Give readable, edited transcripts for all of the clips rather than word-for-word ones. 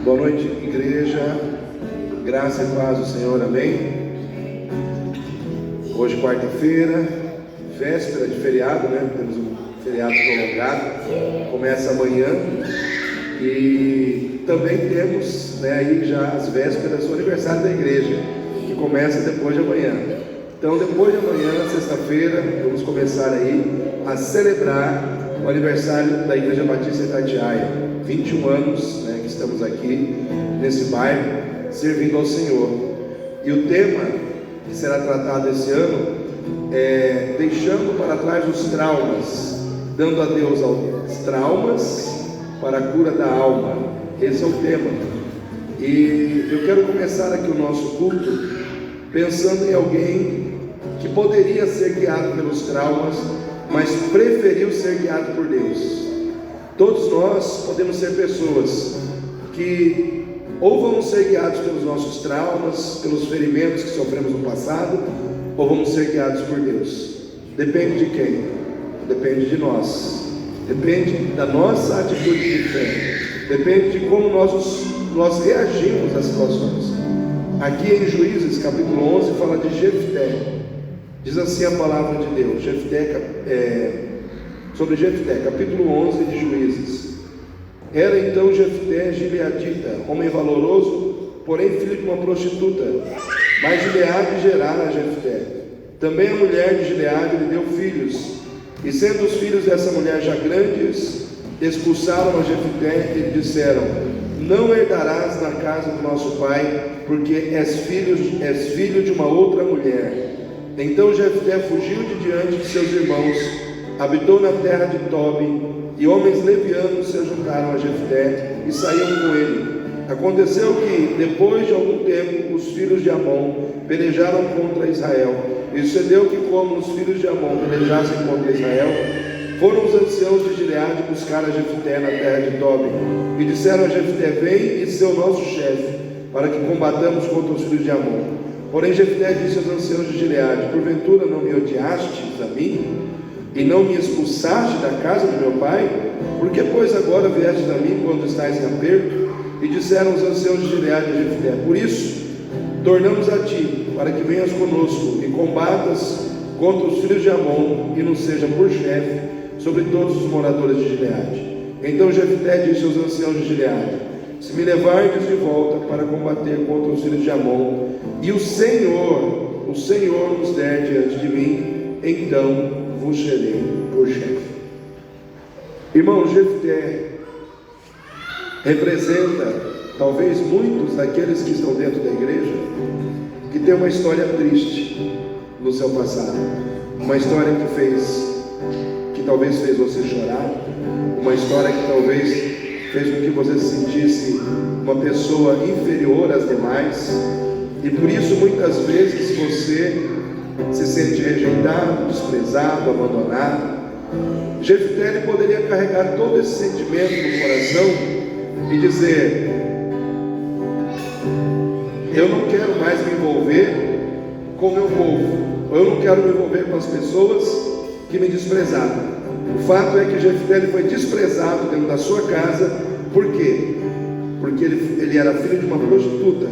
Boa noite, igreja. Graça e paz do Senhor, amém? Hoje, quarta-feira, véspera de feriado, né? Temos um feriado prolongado, começa amanhã. E também temos, né, aí já as vésperas do aniversário da igreja, que começa depois de amanhã. Então, depois de amanhã, sexta-feira, vamos começar aí a celebrar o aniversário da Igreja Batista Itatiaia. 21 anos, né, que estamos aqui nesse bairro, servindo ao Senhor. E o tema que será tratado esse ano é deixando para trás os traumas, dando a Deus os traumas para a cura da alma. Esse é o tema. E eu quero começar aqui o nosso culto pensando em alguém que poderia ser guiado pelos traumas, mas preferiu ser guiado por Deus. Todos nós podemos ser pessoas que ou vamos ser guiados pelos nossos traumas, pelos ferimentos que sofremos no passado, ou vamos ser guiados por Deus. Depende de quem? Depende de nós. Depende da nossa atitude de fé. Depende de como nós reagimos às situações. Aqui em Juízes, capítulo 11, fala de Jefté. Diz assim a palavra de Deus, sobre Jefté, capítulo 11 de Juízes. Era então Jefté gileadita, homem valoroso, porém filho de uma prostituta. Mas Gileade gerara a Jefté. Também a mulher de Gileade lhe deu filhos. E sendo os filhos dessa mulher já grandes, expulsaram a Jefté e lhe disseram: não herdarás na casa do nosso pai, porque és filho de uma outra mulher. Então Jefté fugiu de diante de seus irmãos, habitou na terra de Tobi, e homens levianos se juntaram a Jefté e saíam com ele. Aconteceu que, depois de algum tempo, os filhos de Amon pelejaram contra Israel. E sucedeu que, como os filhos de Amon pelejassem contra Israel, foram os anciãos de Gileade buscar a Jefté na terra de Tobi, e disseram a Jefté: vem e ser o nosso chefe, para que combatamos contra os filhos de Amon. Porém Jefté disse aos anciãos de Gileade: porventura não me odiastes a mim, e não me expulsaste da casa de meu pai? Por que, pois, agora viestes a mim quando estáis em aperto? E disseram os anciãos de Gileade a Jefté: por isso tornamos a ti, para que venhas conosco e combatas contra os filhos de Amon, e nos seja por chefe sobre todos os moradores de Gileade. Então Jefté disse aos anciãos de Gileade: se me levardes de volta para combater contra os filhos de Amon, e o Senhor nos der diante de mim, então vos serei por chefe. Irmão, Jefté representa talvez muitos daqueles que estão dentro da igreja que tem uma história triste no seu passado, uma história que talvez fez você chorar, uma história que talvez fez com que você se sentisse uma pessoa inferior às demais, e por isso muitas vezes você se sente rejeitado, desprezado, abandonado. Jefté, ele poderia carregar todo esse sentimento no coração e dizer: eu não quero mais me envolver com o meu povo, eu não quero me envolver com as pessoas que me desprezaram. O fato é que Jefté, ele foi desprezado dentro da sua casa. Por quê? Porque ele era filho de uma prostituta,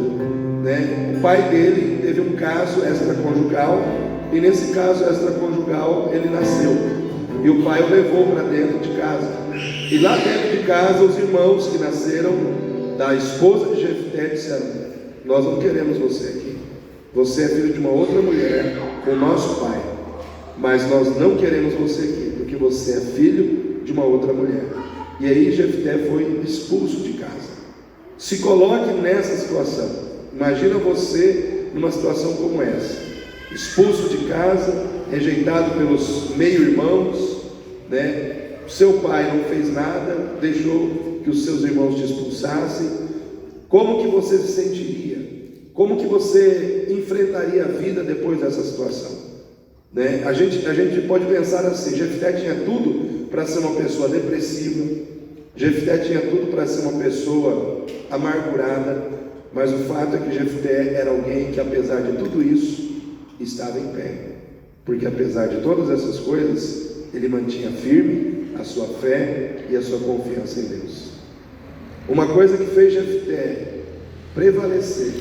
né? O pai dele teve um caso extraconjugal, e nesse caso extraconjugal ele nasceu, e o pai o levou para dentro de casa. E lá dentro de casa, os irmãos que nasceram da esposa de Jefté disseram: nós não queremos você aqui, você é filho de uma outra mulher com o nosso pai, mas nós não queremos você aqui, porque você é filho de uma outra mulher. E aí Jefté foi expulso de casa. Se coloque nessa situação. Imagina você numa situação como essa, expulso de casa, rejeitado pelos meio-irmãos, né? Seu pai não fez nada, deixou que os seus irmãos te expulsassem. Como que você se sentiria? Como que você enfrentaria a vida depois dessa situação? Né? A gente pode pensar assim: Jefté tinha tudo para ser uma pessoa depressiva, Jefté tinha tudo para ser uma pessoa amargurada, mas o fato é que Jefté era alguém que, apesar de tudo isso, estava em pé, porque apesar de todas essas coisas, ele mantinha firme a sua fé e a sua confiança em Deus. Uma coisa que fez Jefté prevalecer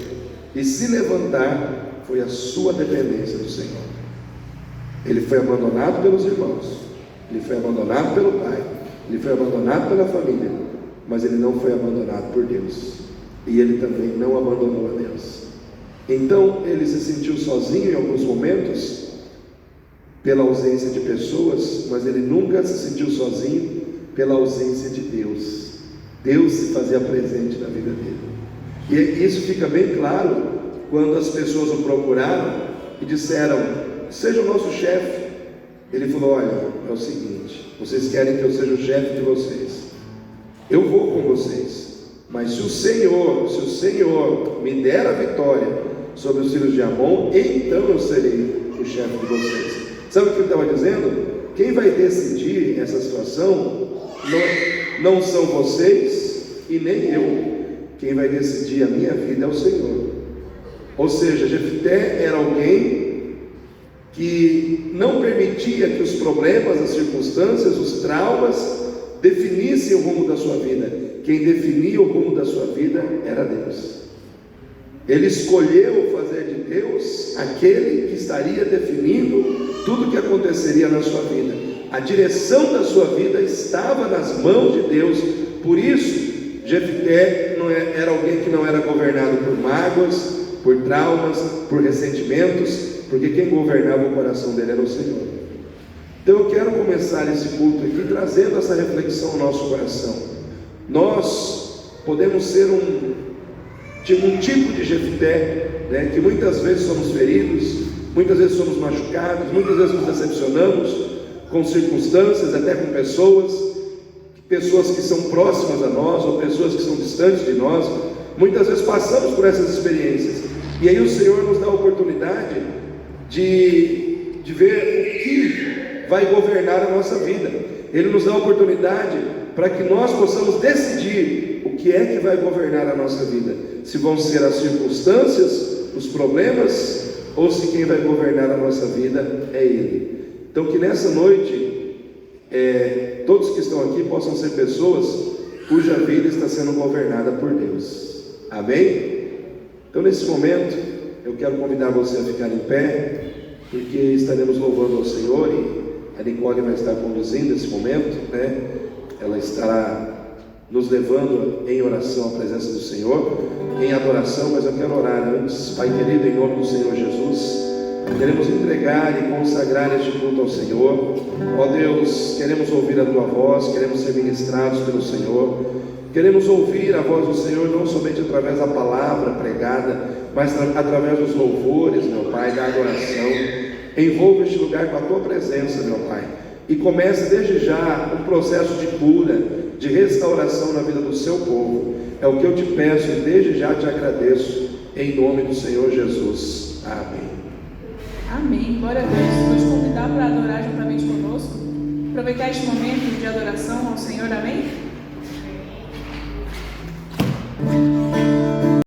e se levantar foi a sua dependência do Senhor. Ele foi abandonado pelos irmãos, ele foi abandonado pelo pai, ele foi abandonado pela família, mas ele não foi abandonado por Deus, e ele também não abandonou a Deus. Então ele se sentiu sozinho em alguns momentos, pela ausência de pessoas, mas ele nunca se sentiu sozinho pela ausência de Deus. Deus se fazia presente na vida dele, e isso fica bem claro quando as pessoas o procuraram e disseram: seja o nosso chefe. Ele falou: olha, é o seguinte, vocês querem que eu seja o chefe de vocês, eu vou com vocês, mas se o Senhor me der a vitória sobre os filhos de Amon, então eu serei o chefe de vocês. Sabe o que ele estava dizendo? Quem vai decidir essa situação não são vocês e nem eu. Quem vai decidir a minha vida é o Senhor. Ou seja, Jefté era alguém que não permitia que os problemas, as circunstâncias, os traumas definissem o rumo da sua vida. Quem definia o rumo da sua vida era Deus. Ele escolheu fazer de Deus aquele que estaria definindo tudo o que aconteceria na sua vida. A direção da sua vida estava nas mãos de Deus. Por isso, Jefté era alguém que não era governado por mágoas, por traumas, por ressentimentos, porque quem governava o coração dele era o Senhor. Então eu quero começar esse culto aqui trazendo essa reflexão ao nosso coração. Nós podemos ser um tipo de Jefté, né, que muitas vezes somos feridos, muitas vezes somos machucados, muitas vezes nos decepcionamos com circunstâncias, até com pessoas que são próximas a nós, ou pessoas que são distantes de nós. Muitas vezes passamos por essas experiências, e aí o Senhor nos dá a oportunidade de ver o que vai governar a nossa vida. Ele nos dá a oportunidade para que nós possamos decidir o que é que vai governar a nossa vida, se vão ser as circunstâncias, os problemas, ou se quem vai governar a nossa vida é Ele. Então que nessa noite todos que estão aqui possam ser pessoas cuja vida está sendo governada por Deus. Amém? Então nesse momento eu quero convidar você a ficar em pé, porque estaremos louvando ao Senhor, e a Nicole vai estar conduzindo esse momento, né? Ela estará nos levando em oração à presença do Senhor, em adoração. Mas eu quero orar antes. Pai querido, em nome do Senhor Jesus, queremos entregar e consagrar este culto ao Senhor. Ó Deus, queremos ouvir a Tua voz, queremos ser ministrados pelo Senhor, queremos ouvir a voz do Senhor não somente através da palavra pregada, mas através dos louvores, meu Pai, da adoração. Envolva este lugar com a Tua presença, meu Pai, e comece desde já um processo de cura, de restauração na vida do Seu povo. É o que eu te peço e desde já te agradeço, em nome do Senhor Jesus. Amém. Amém, glória a Deus. Vou te convidar para adorar juntamente conosco, aproveitar este momento de adoração ao Senhor, amém?